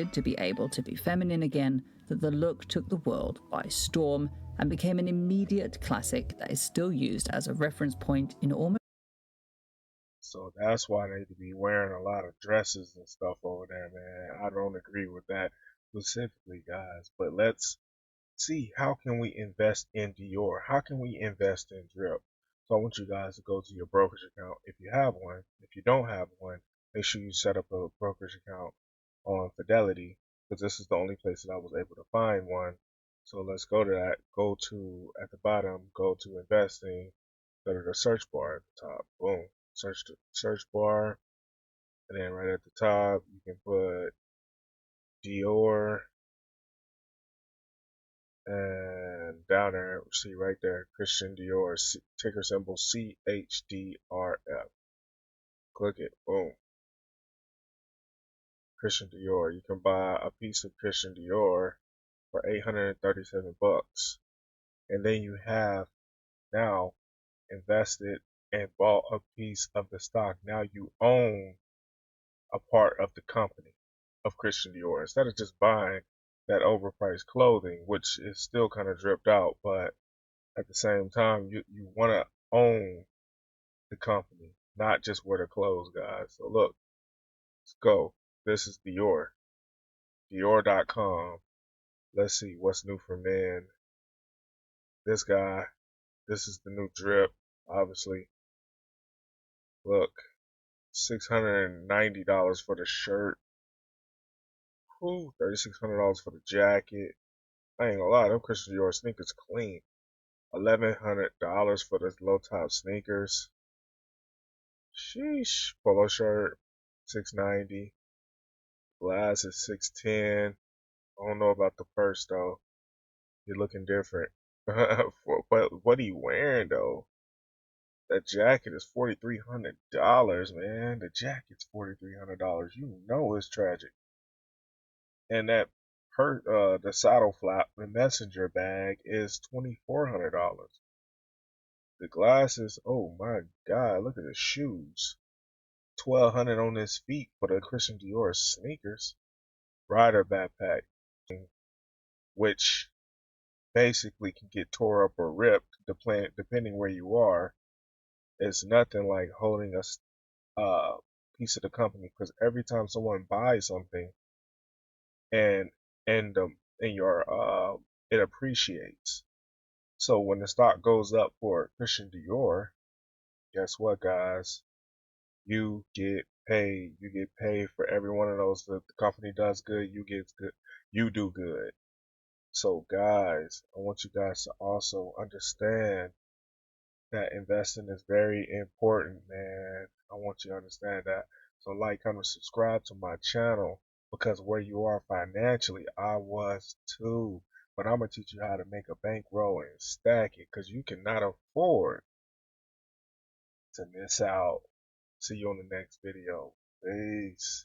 to be able to be feminine again that the look took the world by storm and became an immediate classic that is still used as a reference point in almost. So that's why they be wearing a lot of dresses and stuff over there, man. I don't agree with that specifically, guys. But let's see, how can we invest in Dior? How can we invest in drip? So I want you guys to go to your brokerage account if you have one. If you don't have one, make sure you set up a brokerage account on Fidelity, because this is the only place that I was able to find one. So let's go to that. Go to, at the bottom, go to investing, go to the search bar at the top. Boom. Search the search bar, and then right at the top you can put Dior, and down there, see right there, Christian Dior, ticker symbol CHDRF. Click it, boom. Christian Dior. You can buy a piece of Christian Dior for 837 bucks. And then you have now invested and bought a piece of the stock. Now you own a part of the company of Christian Dior instead of just buying that overpriced clothing, which is still kind of dripped out, but at the same time, you want to own the company, not just wear the clothes, guys. So look, let's go. This is Dior, Dior.com. Let's see what's new for men. This guy, this is the new drip, obviously. Look, $690 for the shirt. Ooh, $3,600 for the jacket. I ain't gonna lie, them Christian Dior sneakers clean. $1,100 for the low top sneakers. Sheesh. Polo shirt, $690. Glass is $610. I don't know about the purse though. You're looking different. But what are you wearing though? That jacket is $4,300, man. The jacket's $4,300. You know it's tragic. And that the saddle flap, the messenger bag is $2,400. The glasses, oh my God, look at the shoes. 1,200 on his feet for the Christian Dior sneakers. Rider backpack, which basically can get tore up or ripped depending where you are. It's nothing like holding a piece of the company, because every time someone buys something and in your it appreciates. So when the stock goes up for Christian Dior, guess what, guys? You get paid. You get paid for every one of those. If the company does good, you get good. You do good. So guys, I want you guys to also understand that investing is very important, man. I want you to understand that. So like, comment, subscribe to my channel, because where you are financially, I was too. But I'm going to teach you how to make a bankroll and stack it, because you cannot afford to miss out. See you on the next video. Peace.